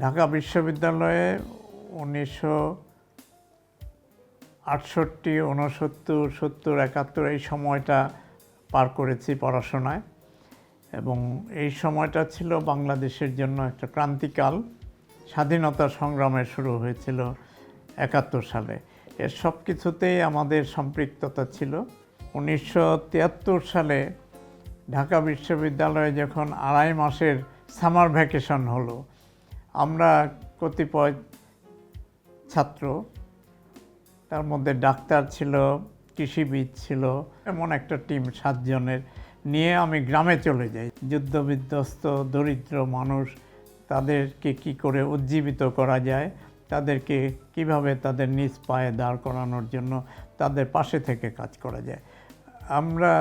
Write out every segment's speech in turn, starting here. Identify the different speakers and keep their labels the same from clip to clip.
Speaker 1: ঢাকা বিশ্ববিদ্যালয়ে 1968, 69, 70, 71 এই সময়টা পার করেছি পড়াশোনায় এবং এই সময়টা ছিল বাংলাদেশের জন্য একটা ক্রান্তিকাল। স্বাধীনতা সংগ্রামের শুরু হয়েছিল 71 সালে। এর সব কিছুতেই আমাদের সম্পৃক্ততা ছিল। 1973 সালে ঢাকা বিশ্ববিদ্যালয়ে যখন 2.5 মাসের সামার ভ্যাকেশন হলো, আমরা কতিপয় ছাত্র, তার মধ্যে ডাক্তার ছিল, কৃষিবিদ ছিল, এমন একটা টিম 7 জনের নিয়ে আমি গ্রামে চলে যাই। যুদ্ধবিধ্বস্ত দরিদ্র মানুষ, তাদেরকে কি করে উজ্জীবিত করা যায়, তাদেরকে কিভাবে তাদের নিজ পায়ে দাঁড় করানোর জন্য তাদের পাশে থেকে কাজ করা যায়। আমরা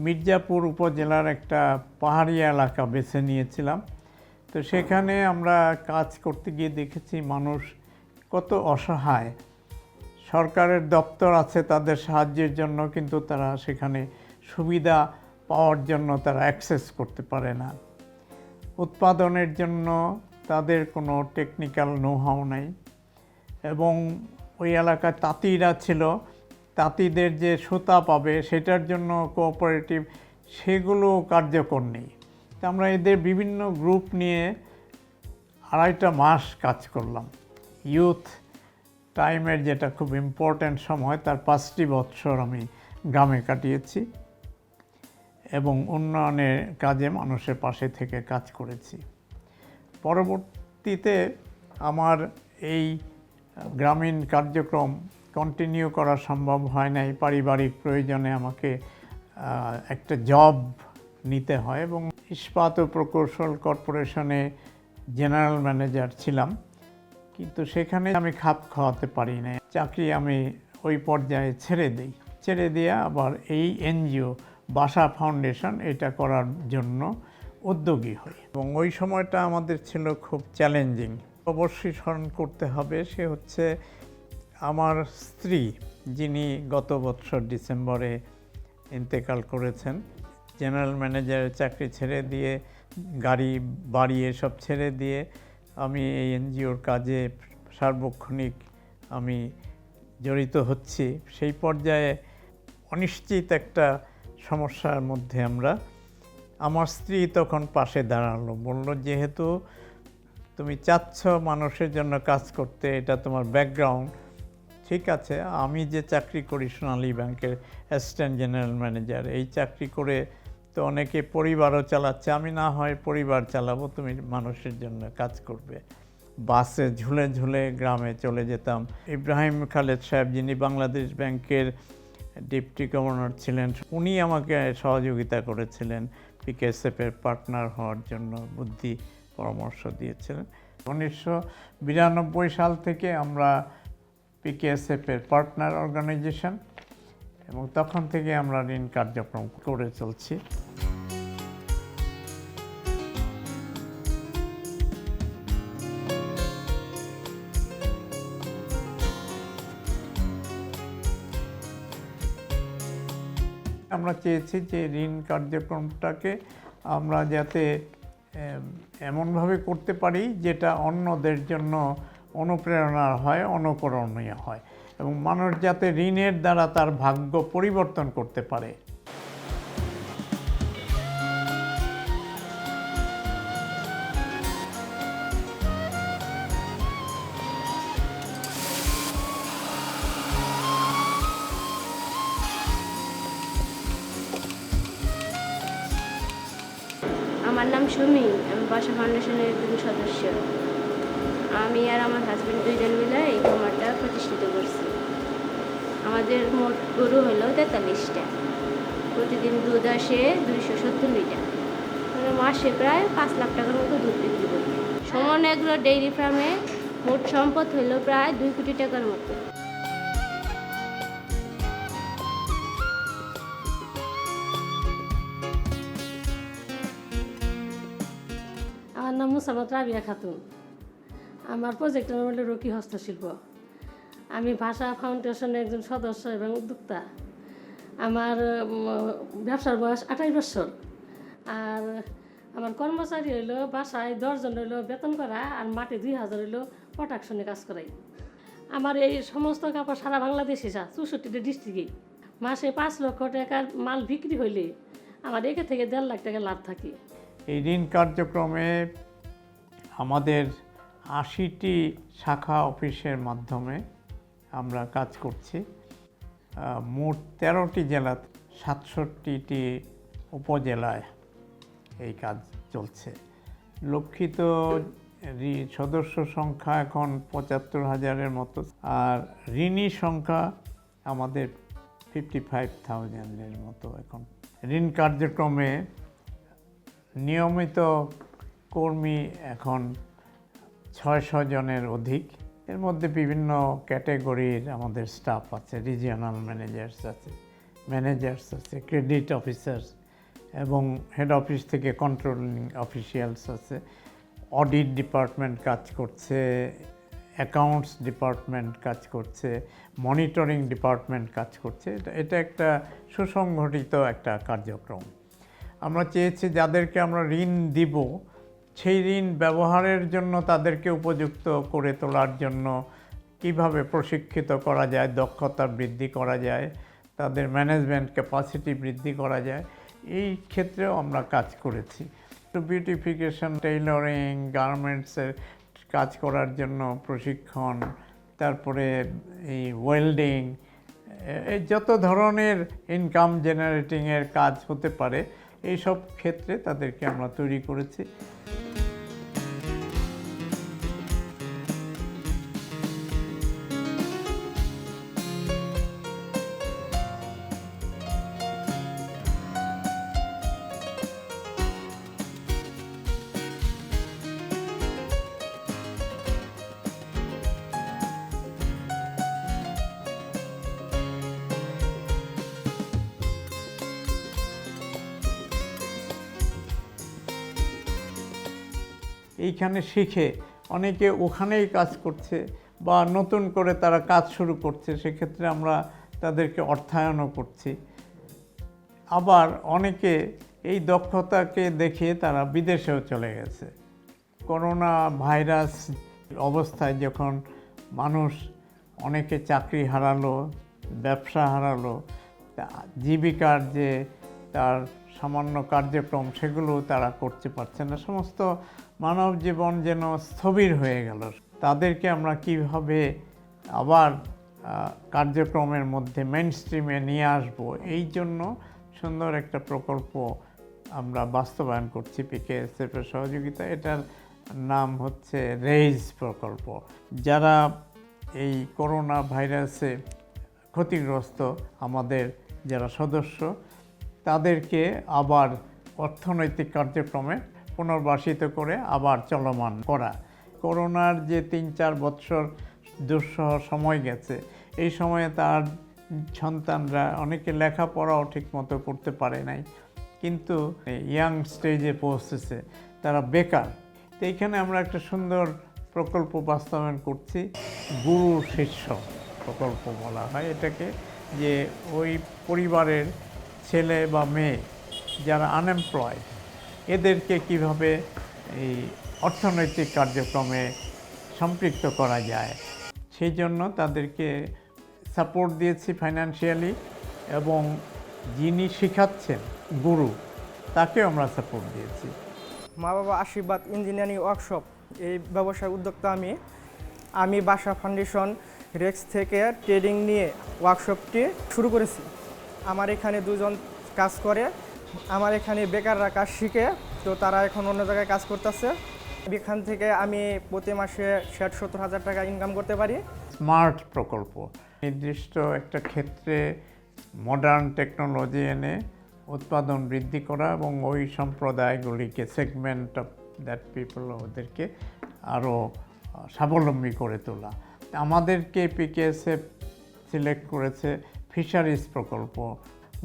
Speaker 1: মির্জাপুর উপজেলার একটা পাহাড়ি এলাকা বেছে নিয়েছিলাম। তো সেখানে আমরা কাজ করতে গিয়ে দেখেছি মানুষ কত অসহায়। সরকারের দপ্তর আছে তাদের সাহায্যের জন্য, কিন্তু তারা সেখানে সুবিধা পাওয়ার জন্য তারা অ্যাক্সেস করতে পারে না। উৎপাদনের জন্য তাদের কোনো টেকনিক্যাল নো-হাউ নাই এবং ওই এলাকায় তাঁতিরা ছিল, তাঁতিদের যে সুতা পাবে সেটার জন্য কোঅপারেটিভ, সেগুলো কার্যকর নেই। তো আমরা এদের বিভিন্ন গ্রুপ নিয়ে 2.5 মাস কাজ করলাম। ইউথ টাইমের যেটা খুব ইম্পর্ট্যান্ট সময়, তার 5টি বৎসর আমি গ্রামে কাটিয়েছি এবং উন্নয়নের কাজে মানুষের পাশে থেকে কাজ করেছি। পরবর্তীতে আমার এই গ্রামীণ কার্যক্রম কন্টিনিউ করা সম্ভব হয় নাই। পারিবারিক প্রয়োজনে আমাকে একটা জব নিতে হয় এবং ইস্পাত ও প্রকৌশল কর্পোরেশনে জেনারেল ম্যানেজার ছিলাম, কিন্তু সেখানে আমি খাপ খাওয়াতে পারি না। চাকরি আমি ওই পর্যায়ে ছেড়ে দিয়ে আবার এই এনজিও বাসা ফাউন্ডেশন এটা করার জন্য উদ্যোগী হই এবং ওই সময়টা আমাদের ছিল খুব চ্যালেঞ্জিং। অবশ্যই স্মরণ করতে হবে, সে হচ্ছে আমার স্ত্রী, যিনি গত বছর ডিসেম্বরে ইন্তেকাল করেছেন। জেনারেল ম্যানেজারের চাকরি ছেড়ে দিয়ে, গাড়ি বাড়ি এসব ছেড়ে দিয়ে আমি এই এনজিওর কাজে সার্বক্ষণিক আমি জড়িত হচ্ছি। সেই পর্যায়ে অনিশ্চিত একটা সমস্যার মধ্যে আমার স্ত্রী তখন পাশে দাঁড়ালো, বলল, যেহেতু তুমি চাচ্ছ মানুষের জন্য কাজ করতে, এটা তোমার ব্যাকগ্রাউন্ড, ঠিক আছে, আমি যে চাকরি করি সোনালী ব্যাংকের অ্যাসিস্ট্যান্ট জেনারেল ম্যানেজার, এই চাকরি করে তো অনেকে পরিবারও চালাচ্ছে, আমি না হয় পরিবার চালাবো, তুমি মানুষের জন্য কাজ করবে। বাসে ঝুলে ঝুলে গ্রামে চলে যেতাম। ইব্রাহিম খালেদ সাহেব, যিনি বাংলাদেশ ব্যাংকের ডেপুটি গভর্নর ছিলেন, উনি আমাকে সহযোগিতা করেছিলেন পিকেএসএফের পার্টনার হওয়ার জন্য, বুদ্ধি পরামর্শ দিয়েছিলেন। 1992 সাল থেকে আমরা পিকেএসএফের পার্টনার অর্গানাইজেশন এবং তখন থেকে আমরা ঋণ কার্যক্রম করে চলছি। আমরা চেয়েছি যে ঋণ কার্যক্রমটাকে আমরা যাতে এমনভাবে করতে পারি যেটা অন্যদের জন্য অনুপ্রেরণার হয়, অনুকরণীয় হয় এবং মানুষ যাতে ঋণের দ্বারা তার ভাগ্য পরিবর্তন করতে পারে।
Speaker 2: আমার নাম সুমি, আমি বাসা ফাউন্ডেশনের একজন সদস্য। আমি আর আমার হাজব্যান্ড 2 জন মিলে এই খামারটা প্রতিষ্ঠিত করছি। আমাদের মোট গরু হলো 43টা। প্রতিদিন দুধ আসে 270 লিটার, মানে মাসে প্রায় 5 লাখ টাকার মতো দুধ বিক্রি করি। সুমন এগ্রো ডেইরি ফার্মে মোট সম্পদ হলো প্রায় 2 কোটি টাকার মতো।
Speaker 3: আমার নাম মুসাম্মদ রাবিয়া খাতুন। আমার প্রজেক্টের নাম হলো রকি হস্তশিল্প। আমি ভাষা ফাউন্ডেশনের একজন সদস্য এবং উদ্যোক্তা। আমার ব্যবসার বয়স 28 বছর। আর আমার কর্মচারী হইলো বাসায় 10 জন হইলো বেতন করা, আর মাঠে 2000 হইলো প্রোডাকশনে কাজ করাই। আমার এই সমস্ত কাপড় সারা বাংলাদেশে যা 64টা ডিস্ট্রিক্টে মাসে 5 লক্ষ টাকার মাল বিক্রি হইলে আমার একে থেকে 1.5 লাখ টাকা লাভ থাকে।
Speaker 1: এই ঋণ কার্যক্রমে আমাদের 80টি শাখা অফিসের মাধ্যমে আমরা কাজ করছি। মোট 13টি জেলা, 67টি উপজেলায় এই কাজ চলছে। লক্ষিত সদস্য সংখ্যা এখন 75,000-এর মতো, আর ঋণী সংখ্যা আমাদের 55,000-এর মতো। এখন ঋণ কার্যক্রমে নিয়মিত কর্মী এখন 600 জনের অধিক। এর মধ্যে বিভিন্ন ক্যাটাগরির আমাদের স্টাফ আছে, রিজিওনাল ম্যানেজার্স আছে, ক্রেডিট অফিসার্স এবং হেড অফিস থেকে কন্ট্রোলিং অফিসিয়ালস আছে। অডিট ডিপার্টমেন্ট কাজ করছে, অ্যাকাউন্টস ডিপার্টমেন্ট কাজ করছে, মনিটরিং ডিপার্টমেন্ট কাজ করছে। এটা একটা সুসংগঠিত একটা কার্যক্রম। আমরা চেয়েছি যাদেরকে আমরা ঋণ দিব, সেই ঋণ ব্যবহারের জন্য তাদেরকে উপযুক্ত করে তোলার জন্য কিভাবে প্রশিক্ষিত করা যায়, দক্ষতা বৃদ্ধি করা যায়, তাদের ম্যানেজমেন্ট ক্যাপাসিটি বৃদ্ধি করা যায়, এই ক্ষেত্রেও আমরা কাজ করেছি। তো বিউটিফিকেশন, টেইলরিং, গার্মেন্টসের কাজ করার জন্য প্রশিক্ষণ, তারপরে এই ওয়েল্ডিং, এই যত ধরনের ইনকাম জেনারেটিংয়ের কাজ হতে পারে এই সব ক্ষেত্রে তাদেরকে আমরা তৈরি করেছি। এইখানে শিখে অনেকে ওখানেই কাজ করছে বা নতুন করে তারা কাজ শুরু করছে, সেক্ষেত্রে আমরা তাদেরকে অর্থায়নও করছি। আবার অনেকে এই দক্ষতাকে দেখে তারা বিদেশেও চলে গেছে। করোনা ভাইরাস অবস্থায় যখন মানুষ অনেকে চাকরি হারালো, ব্যবসা হারালো, জীবিকার যে তার সামান্য কার্যক্রম সেগুলো তারা করতে পারছে না, সমস্ত মানব জীবন যেন স্থবির হয়ে গেল। তাদেরকে আমরা কিভাবে আবার কার্যক্রমের মধ্যে মেইনস্ট্রিমে নিয়ে আসব, এই জন্য সুন্দর একটা প্রকল্প আমরা বাস্তবায়ন করছি পিকেএসএফের সহযোগিতা। এটার নাম হচ্ছে রেইজ প্রকল্প। যারা এই করোনা ভাইরাসে ক্ষতিগ্রস্ত আমাদের যারা সদস্য, তাদেরকে আবার অর্থনৈতিক কার্যক্রমে পুনর্বাসিত করে আবার চলমান করা। করোনার যে 3-4 বছর দুঃসহ সময় গেছে, এই সময়ে তার সন্তানরা অনেকে লেখাপড়াও ঠিকমতো করতে পারে নাই, কিন্তু ইয়াং স্টেজে পৌঁছেছে, তারা বেকার। তো এইখানে আমরা একটা সুন্দর প্রকল্প বাস্তবায়ন করছি, গুরু শিষ্য প্রকল্প বলা হয় এটাকে, যে ওই পরিবারের ছেলে বা মেয়ে যারা আনএমপ্লয়েড, এদেরকে কিভাবে এই অর্থনৈতিক কার্যক্রমে সম্পৃক্ত করা যায়, সেই জন্য তাদেরকে সাপোর্ট দিয়েছি ফাইন্যান্সিয়ালি, এবং যিনি শেখাচ্ছেন গুরু, তাকেও আমরা সাপোর্ট দিয়েছি।
Speaker 4: মা বাবা আশীর্বাদ ইঞ্জিনিয়ারিং ওয়ার্কশপ, এই ব্যবসার উদ্যোক্তা আমি বাসা ফাউন্ডেশন রেক্স থেকে ট্রেডিং নিয়ে ওয়ার্কশপটি শুরু করেছি। আমার এখানে 2 জন কাজ করে, আমার এখানে বেকাররা কাজ শিখে, তো তারা এখন অন্য জায়গায় কাজ করতেছে। এখান থেকে আমি প্রতি মাসে 60-70 হাজার টাকা ইনকাম করতে পারি।
Speaker 1: স্মার্ট প্রকল্প, নির্দিষ্ট একটা ক্ষেত্রে মডার্ন টেকনোলজি এনে উৎপাদন বৃদ্ধি করা এবং ওই সম্প্রদায়গুলিকে, সেগমেন্ট অফ দ্যাট পিপল, ওদেরকে আরও স্বাবলম্বী করে তোলা। আমাদেরকে পিকেএসএফ সিলেক্ট করেছে ফিশারিজ প্রকল্প।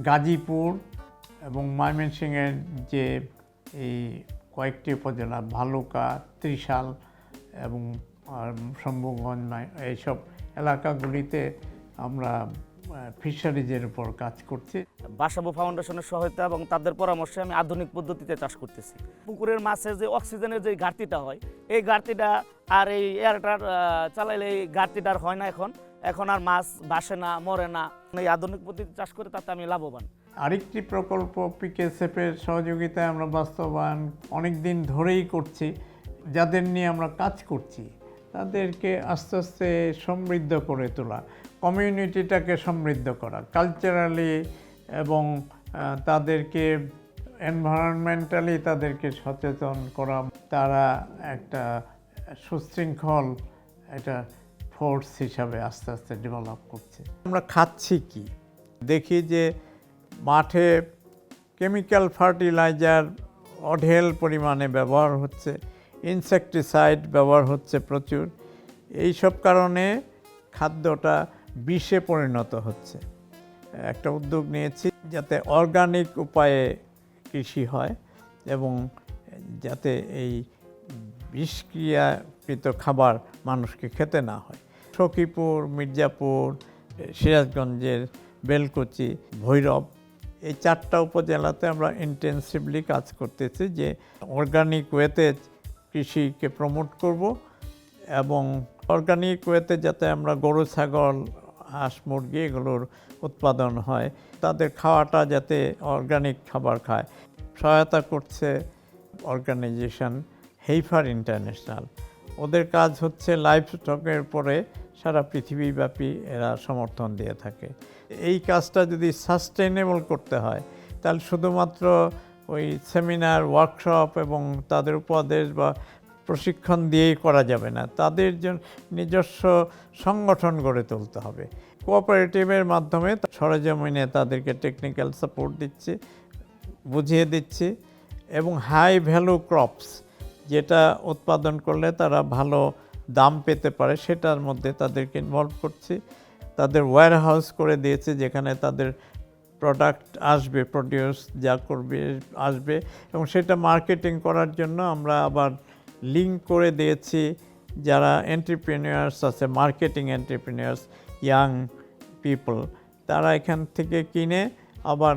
Speaker 1: গাজীপুর এবং ময়মনসিংহের যে এই কয়েকটি উপজেলা, ভালুকা, ত্রিশাল এবং শম্ভুগঞ্জ, এইসব এলাকাগুলিতে আমরা ফিশারিজের উপর কাজ করছি।
Speaker 5: বাসাবো ফাউন্ডেশনের সহায়তা এবং তাদের পরামর্শে আমি আধুনিক পদ্ধতিতে চাষ করতেছি। পুকুরের মাছের যে অক্সিজেনের যে ঘাটতিটা হয়, এই ঘাটতিটা আর এই এয়ারটার চালাইলে এই ঘাটতিটা আর হয় না। এখন আর মাছ ভাসে না, মরে না। এই আধুনিক পদ্ধতি চাষ করে তাতে আমি লাভবান।
Speaker 1: আরেকটি প্রকল্প পিকেএসএফের সহযোগিতায় আমরা বাস্তবায়ন অনেক দিন ধরেই করছি। যাদের নিয়ে আমরা কাজ করছি তাদেরকে আস্তে আস্তে সমৃদ্ধ করে তোলা, কমিউনিটিটাকে সমৃদ্ধ করা, কালচারালি এবং তাদেরকে এনভায়রনমেন্টালি তাদেরকে সচেতন করা। তারা একটা সুশৃঙ্খল একটা ফোর্স হিসাবে আস্তে আস্তে ডেভেলপ করছে। আমরা খাচ্ছি কি দেখি যে মাঠে কেমিক্যাল ফার্টিলাইজার অঢেল পরিমাণে ব্যবহার হচ্ছে, ইনসেকটিসাইড ব্যবহার হচ্ছে প্রচুর। এই সব কারণে খাদ্যটা বিষে পরিণত হচ্ছে। একটা উদ্যোগ নিয়েছি যাতে অর্গানিক উপায়ে কৃষি হয় এবং যাতে এই বিষক্রিয়াকৃত খাবার মানুষকে খেতে না হয়। সখীপুর, মির্জাপুর, সিরাজগঞ্জের বেলকুচি, ভৈরব, এই 4টা উপজেলাতে আমরা ইন্টেন্সিভলি কাজ করতেছি যে অর্গানিক ওয়েতে কৃষিকে প্রমোট করব এবং অর্গানিক ওয়েতে যাতে আমরা গরু, ছাগল, হাঁস, মুরগি এগুলোর উৎপাদন হয়, তাদের খাওয়াটা যাতে অর্গানিক খাবার খায়। সহায়তা করছে অর্গানাইজেশন হেইফার ইন্টারন্যাশনাল। ওদের কাজ হচ্ছে লাইভ স্টকের পরে সারা পৃথিবীব্যাপী এরা সমর্থন দিয়ে থাকে। এই কাজটা যদি সাস্টেইনেবল করতে হয় তাহলে শুধুমাত্র ওই সেমিনার, ওয়ার্কশপ এবং তাদের উপদেশ বা প্রশিক্ষণ দিয়েই করা যাবে না। তাদের জন্য নিজস্ব সংগঠন গড়ে তুলতে হবে। কোঅপারেটিভের মাধ্যমে সরেজমিনে তাদেরকে টেকনিক্যাল সাপোর্ট দিচ্ছি, বুঝিয়ে দিচ্ছি এবং হাই ভ্যালু ক্রপস যেটা উৎপাদন করলে তারা ভালো দাম পেতে পারে সেটার মধ্যে তাদেরকে ইনভলভ করছি। তাদের ওয়্যার হাউস করে দিয়েছে যেখানে তাদের প্রোডাক্ট আসবে, প্রডিউস যা করবে আসবে এবং সেটা মার্কেটিং করার জন্য আমরা আবার লিঙ্ক করে দিয়েছি যারা এন্টারপ্রেনিউয়ার্স আছে, মার্কেটিং এন্টারপ্রেনিউয়ার্স, ইয়াং পিপল, তারা এখান থেকে কিনে আবার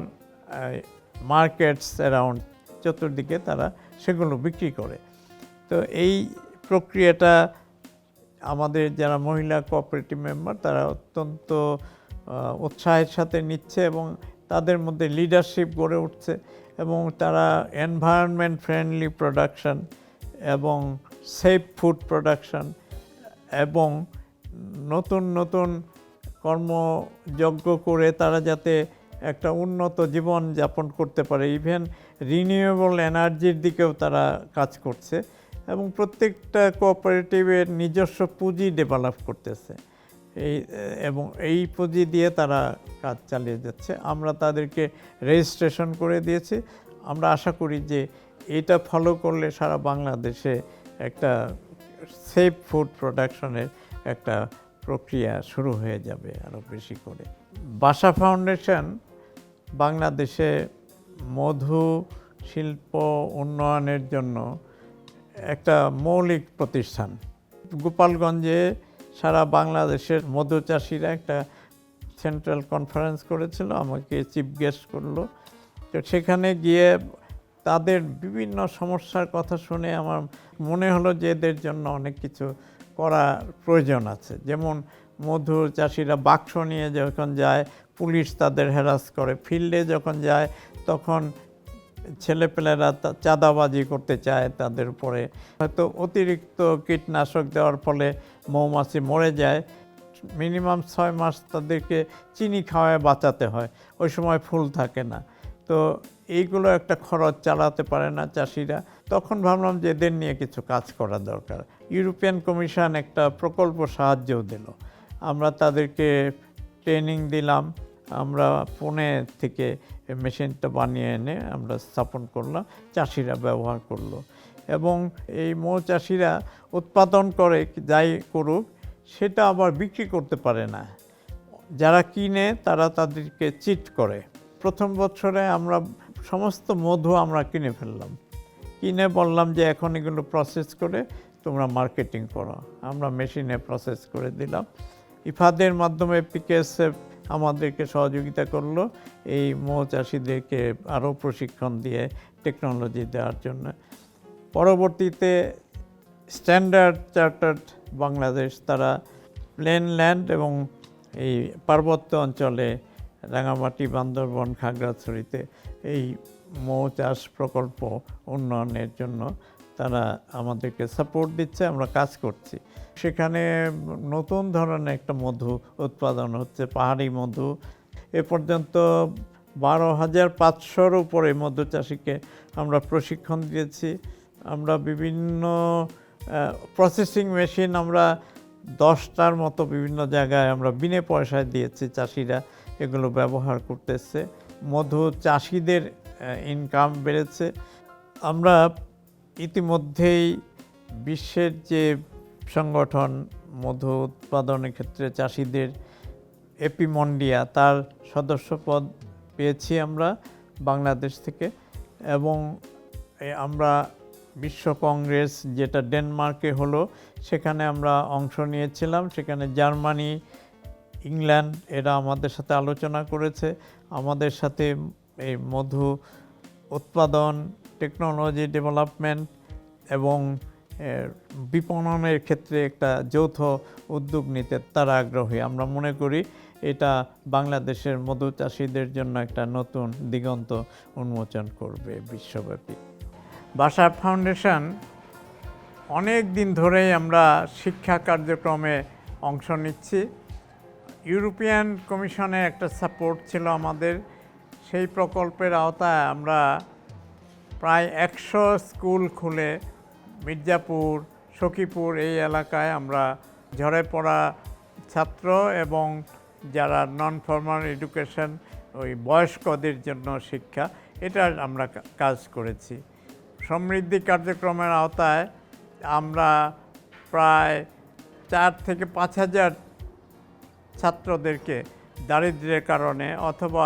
Speaker 1: মার্কেটস অ্যারাউন্ড চতুর্দিকে তারা সেগুলো বিক্রি করে। তো এই প্রক্রিয়াটা আমাদের যারা মহিলা কোঅপারেটিভ মেম্বার তারা অত্যন্ত উৎসাহের সাথে নিচ্ছে এবং তাদের মধ্যে লিডারশিপ গড়ে উঠছে এবং তারা এনভায়রনমেন্ট ফ্রেন্ডলি প্রোডাকশন এবং সেফ ফুড প্রোডাকশন এবং নতুন নতুন কর্মযজ্ঞ করে তারা যাতে একটা উন্নত জীবন যাপন করতে পারে। ইভেন রিনিউয়েবল এনার্জির দিকেও তারা কাজ করছে এবং প্রত্যেকটা কোঅপারেটিভের নিজস্ব পুঁজি ডেভেলপ করতেছে এবং এই পুঁজি দিয়ে তারা কাজ চালিয়ে যাচ্ছে। আমরা তাদেরকে রেজিস্ট্রেশন করে দিয়েছি। আমরা আশা করি যে এটা ফলো করলে সারা বাংলাদেশে একটা সেফ ফুড প্রোডাকশনের একটা প্রক্রিয়া শুরু হয়ে যাবে আরও বেশি করে। বাসা ফাউন্ডেশন বাংলাদেশে মধু শিল্প উন্নয়নের জন্য একটা মৌলিক প্রতিষ্ঠান। গোপালগঞ্জে সারা বাংলাদেশের মধু চাষিরা একটা সেন্ট্রাল কনফারেন্স করেছিল, আমাকে চিফ গেস্ট করলো। তো সেখানে গিয়ে তাদের বিভিন্ন সমস্যার কথা শুনে আমার মনে হলো যে এদের জন্য অনেক কিছু করার প্রয়োজন আছে। যেমন মধু চাষিরা বাক্স নিয়ে যখন যায় পুলিশ তাদের হ্যারাস করে, ফিল্ডে যখন যায় তখন ছেলেপেলেরা চাঁদাবাজি করতে চায় তাদের উপরে, হয়তো অতিরিক্ত কীটনাশক দেওয়ার ফলে মৌমাছি মরে যায়। মিনিমাম 6 মাস তাদেরকে চিনি খাওয়ায় বাঁচাতে হয়, ওই সময় ফুল থাকে না। তো এইগুলো একটা খরচ চালাতে পারে না চাষিরা। তখন ভাবলাম যে এদের নিয়ে কিছু কাজ করা দরকার। ইউরোপিয়ান কমিশন একটা প্রকল্প সাহায্যও দিল, আমরা তাদেরকে ট্রেনিং দিলাম। আমরা পুনে থেকে মেশিনটা বানিয়ে এনে আমরা স্থাপন করলাম, চাষিরা ব্যবহার করলো এবং এই মৌ চাষিরা উৎপাদন করে যাই করুক সেটা আবার বিক্রি করতে পারে না। যারা কিনে তারা তাদেরকে চিট করে। প্রথম বছরে আমরা সমস্ত মধু আমরা কিনে ফেললাম, কিনে বললাম যে এখন এগুলো প্রসেস করে তোমরা মার্কেটিং করো। আমরা মেশিনে প্রসেস করে দিলাম। ইফাদের মাধ্যমে পিকেএসএফ আমাদেরকে সহযোগিতা করলো এই মৌ চাষিদেরকে আরও প্রশিক্ষণ দিয়ে টেকনোলজি দেওয়ার জন্য। পরবর্তীতে স্ট্যান্ডার্ড চার্টার্ড বাংলাদেশ তারা প্লেন ল্যান্ড এবং এই পার্বত্য অঞ্চলে রাঙামাটি, বান্দরবন, খাগড়াছড়িতে এই মৌ চাষ প্রকল্প উন্নয়নের জন্য তারা আমাদেরকে সাপোর্ট দিচ্ছে, আমরা কাজ করছি। সেখানে নতুন ধরনের একটা মধু উৎপাদন হচ্ছে, পাহাড়ি মধু। এ পর্যন্ত 12,500-র উপরে মধু চাষিকে আমরা প্রশিক্ষণ দিয়েছি। আমরা বিভিন্ন প্রসেসিং মেশিন আমরা 10টার মতো বিভিন্ন জায়গায় আমরা বিনা পয়সায় দিয়েছি, চাষিরা এগুলো ব্যবহার করতেছে। মধু চাষিদের ইনকাম বেড়েছে। আমরা ইতিমধ্যেই বিশ্বের যে সংগঠন মধু উৎপাদনের ক্ষেত্রে চাষিদের এপিমন্ডিয়া, তার সদস্যপদ পেয়েছি আমরা বাংলাদেশ থেকে। এবং আমরা বিশ্ব কংগ্রেস যেটা ডেনমার্কে হলো, সেখানে আমরা অংশ নিয়েছিলাম। সেখানে জার্মানি, ইংল্যান্ড এরা আমাদের সাথে আলোচনা করেছে, আমাদের সাথে এই মধু উৎপাদন, টেকনোলজি ডেভেলপমেন্ট এবং বিপণনের ক্ষেত্রে একটা যৌথ উদ্যোগ নিতে তারা আগ্রহী। আমরা মনে করি এটা বাংলাদেশের মধু চাষিদের জন্য একটা নতুন দিগন্ত উন্মোচন করবে বিশ্বব্যাপী। বাসা ফাউন্ডেশন অনেক দিন ধরেই আমরা শিক্ষা কার্যক্রমে অংশ নিচ্ছি। ইউরোপিয়ান কমিশনের একটা সাপোর্ট ছিল আমাদের। সেই প্রকল্পের আওতায় আমরা প্রায় 100 স্কুল খুলে মির্জাপুর, সখীপুর এই এলাকায় আমরা ঝরে পড়া ছাত্র এবং যারা নন ফর্মাল এডুকেশন, ওই বয়স্কদের জন্য শিক্ষা, এটার আমরা কাজ করেছি। সমৃদ্ধি কার্যক্রমের আওতায় আমরা প্রায় 4 থেকে 5 হাজার ছাত্রদেরকে দারিদ্র্যের কারণে অথবা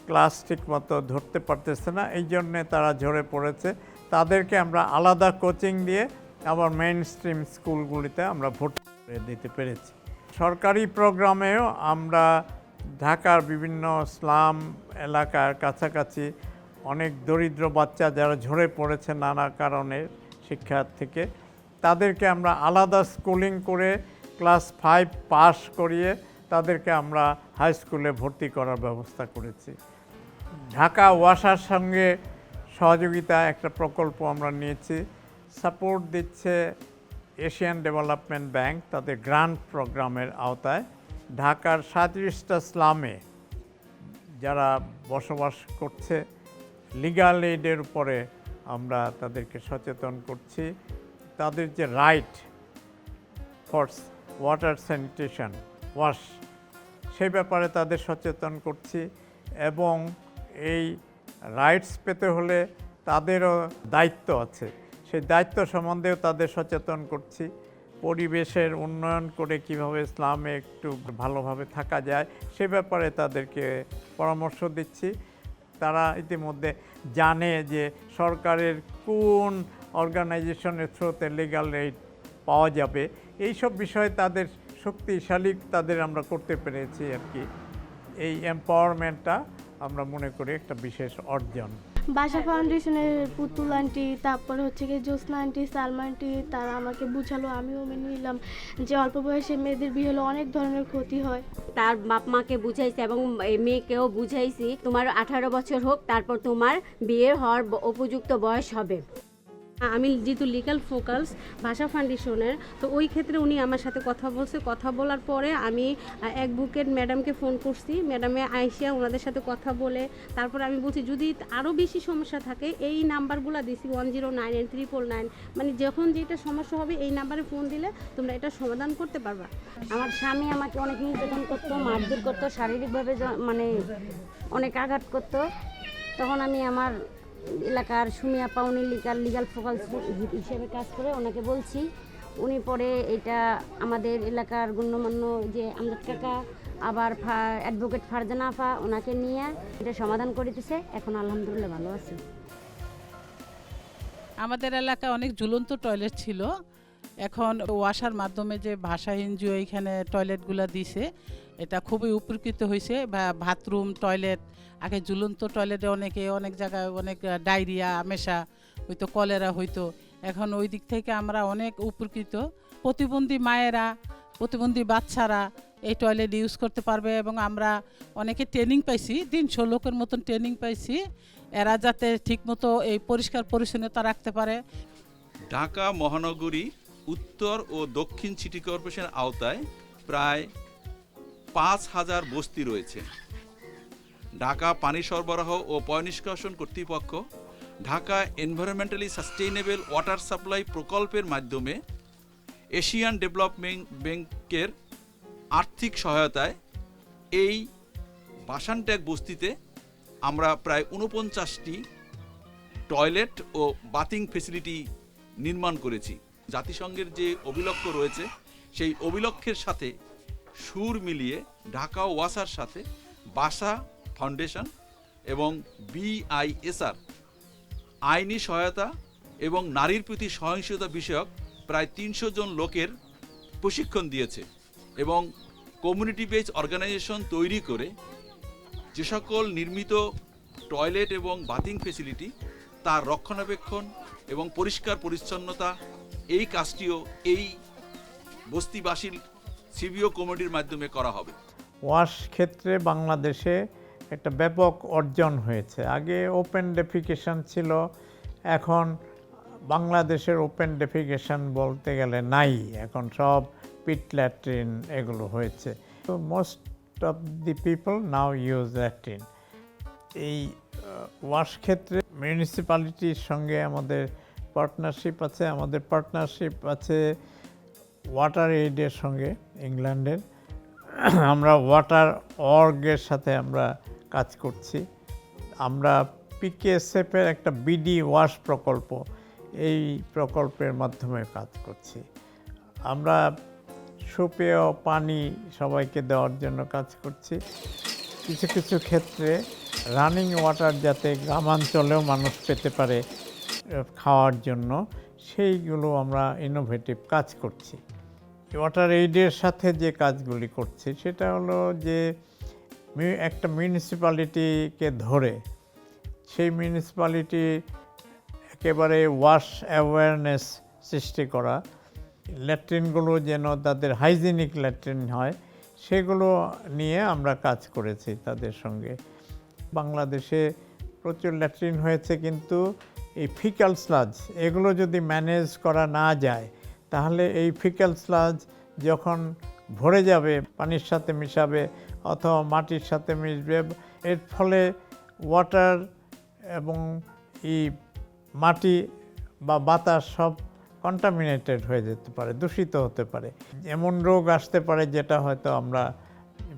Speaker 1: ক্লাস ঠিকমতো ধরতে পারতেছে না, এই জন্যে তারা ঝরে পড়েছে, তাদেরকে আমরা আলাদা কোচিং দিয়ে আবার মেইন স্ট্রিম স্কুলগুলিতে আমরা ভর্তি করে দিতে পেরেছি। সরকারি প্রোগ্রামেও আমরা ঢাকার বিভিন্ন স্লাম এলাকার কাছাকাছি অনেক দরিদ্র বাচ্চা যারা ঝরে পড়েছে নানা কারণে শিক্ষার থেকে, তাদেরকে আমরা আলাদা স্কুলিং করে ক্লাস 5 পাস করিয়ে তাদেরকে আমরা হাই স্কুলে ভর্তি করার ব্যবস্থা করেছি। ঢাকা ওয়াসার সঙ্গে সহযোগিতা একটা প্রকল্প আমরা নিয়েছি, সাপোর্ট দিচ্ছে এশিয়ান ডেভেলপমেন্ট ব্যাংক তাদের গ্রান্ট প্রোগ্রামের আওতায়। ঢাকার 37টা স্লামে যারা বসবাস করছে, লিগ্যাল এইডের উপরে আমরা তাদেরকে সচেতন করছি। তাদের যে right for water sanitation, wash, সেই ব্যাপারে তাদের সচেতন করছি। এবং এই রাইটস পেতে হলে তাদেরও দায়িত্ব আছে, সেই দায়িত্ব সম্বন্ধেও তাদের সচেতন করছি। পরিবেশের উন্নয়ন করে কিভাবে ইসলামে একটু ভালোভাবে থাকা যায় সে ব্যাপারে তাদেরকে পরামর্শ দিচ্ছি। তারা ইতিমধ্যে জানে যে সরকারের কোন অর্গানাইজেশনের থ্রুতে লিগ্যাল এইড পাওয়া যাবে, এইসব বিষয়ে তাদের শক্তিশালী তাদের আমরা করতে পেরেছি আর কি। এই এম্পাওয়ারমেন্টটা আমরা মনে করি একটা বিশেষ অর্জন।
Speaker 6: বাসা ফাউন্ডেশনের পুতুল আন্টি, তারপরে হচ্ছে কি জ্যোৎস্না আন্টি, সালমা আন্টি, তারা আমাকে বুঝালো, আমিও মেনে নিলাম যে অল্প বয়সে মেয়েদের বিয়ে হলে অনেক ধরনের ক্ষতি হয়।
Speaker 7: তার বাপ মাকে বুঝাইছি এবং মেয়েকেও বুঝাইছি, তোমার 18 বছর হোক, তারপর তোমার বিয়ে হওয়ার উপযুক্ত বয়স হবে।
Speaker 8: আমি যেহেতু লিগ্যাল ফোকাস ভাষা ফাউন্ডেশনের, তো ওই ক্ষেত্রে উনি আমার সাথে কথা বলছে। কথা বলার পরে আমি অ্যাডভোকেট ম্যাডামকে ফোন করছি, ম্যাডামে আইসিয়া ওনাদের সাথে কথা বলে তারপর আমি বলছি যদি আরও বেশি সমস্যা থাকে এই নাম্বারগুলো দিছি 109 and 999, মানে যখন যেটা সমস্যা হবে এই নাম্বারে ফোন দিলে তোমরা এটা সমাধান করতে পারবা।
Speaker 7: আমার স্বামী আমাকে অনেক নির্যাতন করতো, মারধর করতো, শারীরিকভাবে মানে অনেক আঘাত করতো। তখন আমি আমার এলাকার সুমিয়া পাউনি লিগ্যাল ফোকাস হিসেবে কাজ করে ওনাকে বলছি। উনি পরে এটা আমাদের এলাকার গণ্যমান্য যে আমজাদ কাকা, আবার অ্যাডভোকেট ফারজানা আফা, ওনাকে নিয়ে এটা সমাধান করে দিতেছে। এখন আলহামদুলিল্লাহ ভালো আছি।
Speaker 9: আমাদের এলাকায় অনেক ঝুলন্ত টয়লেট ছিল, এখন ওয়াসার মাধ্যমে যে ভাষাহীন যে এইখানে টয়লেটগুলো দিছে এটা খুবই উপকৃত হয়েছে। বাথরুম টয়লেট, আগে ঝুলন্ত টয়লেটে অনেক জায়গায় অনেক ডায়রিয়া আমেশা হয়তো, কলেরা হইতো, এখন ওই দিক থেকে আমরা অনেক উপকৃত। প্রতিবন্ধী মায়েরা, প্রতিবন্ধী বাচ্চারা এই টয়লেট ইউজ করতে পারবে এবং আমরা অনেকে ট্রেনিং পাইছি, 300 লোকের মতন ট্রেনিং পাইছি, এরা যাতে ঠিকমতো এই পরিষ্কার পরিচ্ছন্নতা রাখতে পারে।
Speaker 10: ঢাকা মহানগরী উত্তর ও দক্ষিণ সিটি কর্পোরেশনের আওতায় প্রায় 5,000 বস্তি রয়েছে। ঢাকা পানি সরবরাহ ও পয়ঃনিষ্কাশন কর্তৃপক্ষ Dhaka environmentally sustainable water supply প্রকল্পের মাধ্যমে এশিয়ান ডেভেলপমেন্ট ব্যাংকের আর্থিক সহায়তায় এই বাসানট্যাগ বস্তিতে আমরা প্রায় 49টি টয়লেট ও বাথিং ফেসিলিটি নির্মাণ করেছি। জাতিসংঘের যে অভিলক্ষ্য রয়েছে সেই অভিলক্ষ্যের সাথে সুর মিলিয়ে ঢাকা ওয়াসার সাথে বাসা ফাউন্ডেশন এবং BISR আইনি সহায়তা এবং নারীর প্রতি সহিংসতা বিষয়ক প্রায় 300 জন লোকের প্রশিক্ষণ দিয়েছে এবং কমিউনিটি বেস অর্গানাইজেশন তৈরি করে যে সকল নির্মিত টয়লেট এবং বাথিং ফেসিলিটি তার রক্ষণাবেক্ষণ এবং পরিষ্কার পরিচ্ছন্নতা এই কাজটিও এই বস্তিবাসীর সিবিও কমিটির মাধ্যমে করা হবে।
Speaker 1: ওয়াশ ক্ষেত্রে বাংলাদেশে একটা ব্যাপক অর্জন হয়েছে। আগে ওপেন ডেফিকেশন ছিল, এখন বাংলাদেশের ওপেন ডেফিকেশন বলতে গেলে নাই, এখন সব পিট ল্যাট্রিন এগুলো হয়েছে। তো most of the people now use latrine. এই ওয়াশ ক্ষেত্রে মিউনিসিপ্যালিটির সঙ্গে আমাদের পার্টনারশিপ আছে। আমাদের পার্টনারশিপ আছে ওয়াটার এইডের সঙ্গে, ইংল্যান্ডের। আমরা ওয়াটার অর্গের সাথে আমরা কাজ করছি। আমরা PKSF-এর একটা বিডি ওয়াশ প্রকল্প, এই প্রকল্পের মাধ্যমে কাজ করছি। আমরা সুপেয় পানি সবাইকে দেওয়ার জন্য কাজ করছি। কিছু কিছু ক্ষেত্রে রানিং ওয়াটার যাতে গ্রামাঞ্চলেও মানুষ পেতে পারে খাওয়ার জন্য, সেইগুলো আমরা ইনোভেটিভ কাজ করছি। ওয়াটার এইডের সাথে যে কাজগুলি করছি সেটা হলো যে একটা মিউনিসিপ্যালিটিকে ধরে সেই মিউনিসিপ্যালিটি একেবারে ওয়াশ অ্যাওয়ারনেস সৃষ্টি করা, ল্যাট্রিনগুলো যেন তাদের হাইজিনিক ল্যাট্রিন হয়, সেগুলো নিয়ে আমরা কাজ করেছি তাদের সঙ্গে। বাংলাদেশে প্রচুর ল্যাট্রিন হয়েছে, কিন্তু এই ফিক্যাল স্লাজ এগুলো যদি ম্যানেজ করা না যায় তাহলে এই ফিক্যাল স্লাজ যখন ভরে যাবে, পানির সাথে মিশাবে অথবা মাটির সাথে মিশবে, এর ফলে ওয়াটার এবং এই মাটি বা বাতাস সব কন্টামিনেটেড হয়ে যেতে পারে, দূষিত হতে পারে। এমন রোগ আসতে পারে যেটা হয়তো আমরা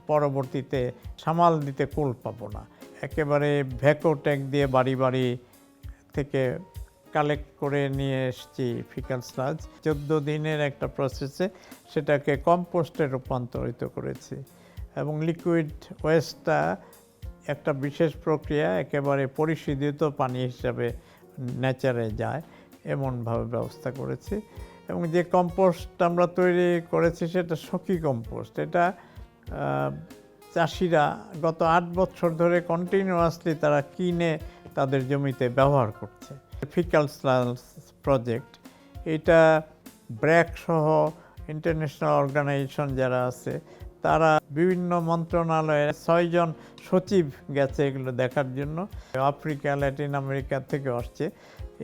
Speaker 1: পরবর্তীতে সামাল দিতে কুল পাবো না। একেবারে ভ্যাকোট্যাগ দিয়ে বাড়ি বাড়ি থেকে কালেক্ট করে নিয়ে এসেছি ফিক্যাল স্লাজ। 14 দিনের একটা প্রসেসে সেটাকে কম্পোস্টে রূপান্তরিত করেছি এবং লিকুইড ওয়েস্টটা একটা বিশেষ প্রক্রিয়া, একেবারে পরিশোধিত পানি হিসাবে নেচারে যায় এমনভাবে ব্যবস্থা করেছি। এবং যে কম্পোস্ট আমরা তৈরি করেছি সেটা সখী কম্পোস্ট। এটা চাষিরা গত 8 বছর ধরে কন্টিনিউয়াসলি তারা কিনে তাদের জমিতে ব্যবহার করছে। ফিক্যাল স্লাজ প্রজেক্ট, এটা ব্র্যাক সহ ইন্টারন্যাশনাল অর্গানাইজেশন যারা আছে তারা বিভিন্ন মন্ত্রণালয়ের 6 জন সচিব গেছে এগুলো দেখার জন্য। আফ্রিকা, ল্যাটিন আমেরিকা থেকে আসছে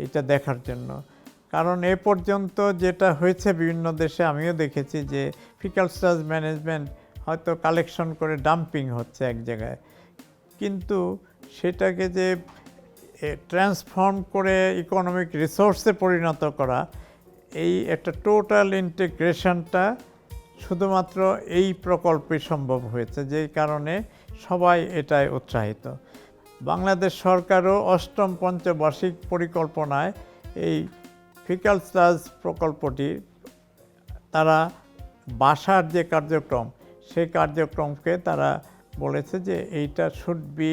Speaker 1: এটা দেখার জন্য। কারণ এ পর্যন্ত যেটা হয়েছে বিভিন্ন দেশে, আমিও দেখেছি যে ফিক্যাল স্লাজ ম্যানেজমেন্ট হয়তো কালেকশন করে ডাম্পিং হচ্ছে এক জায়গায়, কিন্তু সেটাকে যে ট্রান্সফর্ম করে ইকোনমিক রিসোর্সে পরিণত করা, এই একটা টোটাল ইন্টিগ্রেশনটা শুধুমাত্র এই প্রকল্পে সম্ভব হয়েছে, যেই কারণে সবাই এটায় উৎসাহিত। বাংলাদেশ সরকারও 8ম পঞ্চবার্ষিক পরিকল্পনায় এই ফিক্যাল স্লাজ প্রকল্পটি তারা বাসার যে কার্যক্রম, সেই কার্যক্রমকে তারা বলেছে যে এইটা should be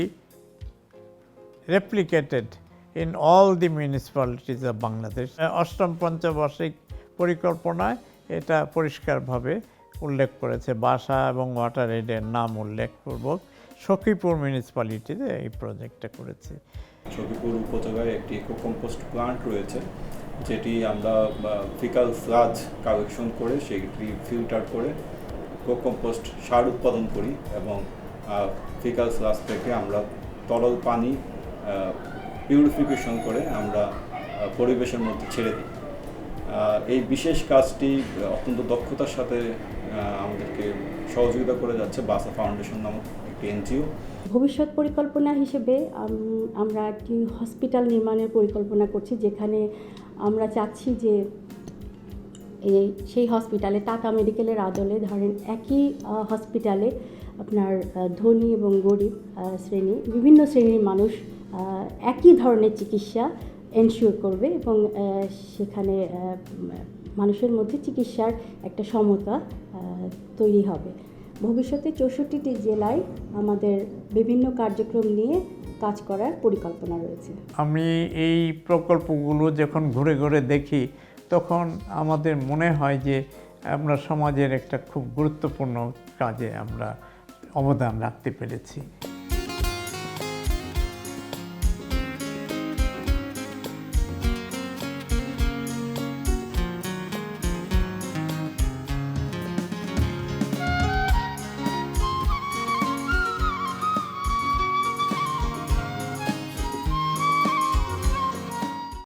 Speaker 1: replicated in all the municipalities of Bangladesh. 8ম পঞ্চবার্ষিক পরিকল্পনায় এটা পরিষ্কারভাবে উল্লেখ করেছে, বাসা এবং ওয়াটার এইডের নাম উল্লেখপূর্বক সখীপুর মিউনিসিপ্যালিটিতে এই প্রজেক্টটা করেছি।
Speaker 11: সখীপুর উপজেলায় একটি ইকো কম্পোস্ট প্লান্ট রয়েছে, যেটি আমরা ফিকাল স্লাজ কালেকশন করে সেটি ফিল্টার করে ইকো কম্পোস্ট সার উৎপাদন করি এবং ফিকাল স্লাজ থেকে আমরা তরল পানি পিউরিফিকেশন করে আমরা পরিবেশের মধ্যে ছেড়ে দিই। এই বিশেষ কাজটি অত্যন্ত দক্ষতার সাথে আমাদেরকে সহযোগিতা করে যাচ্ছে বাসা ফাউন্ডেশন নামক একটি এনজিও।
Speaker 12: ভবিষ্যৎ পরিকল্পনা হিসেবে আমরা একটি হসপিটাল নির্মাণের পরিকল্পনা করছি, যেখানে আমরা চাচ্ছি যে সেই হসপিটালে টাকা মেডিকেলের আদলে ধরেন একই হসপিটালে আপনার ধনী এবং গরিব শ্রেণী, বিভিন্ন শ্রেণীর মানুষ একই ধরনের চিকিৎসা এনশিওর করবে এবং সেখানে মানুষের মধ্যে চিকিৎসার একটা সমতা তৈরি হবে। ভবিষ্যতে 64টি জেলায় আমাদের বিভিন্ন কার্যক্রম নিয়ে কাজ করার পরিকল্পনা রয়েছে।
Speaker 1: আমি এই প্রকল্পগুলো যখন ঘুরে ঘুরে দেখি তখন আমাদের মনে হয় যে আমরা সমাজের একটা খুব গুরুত্বপূর্ণ কাজে আমরা অবদান রাখতে পেরেছি।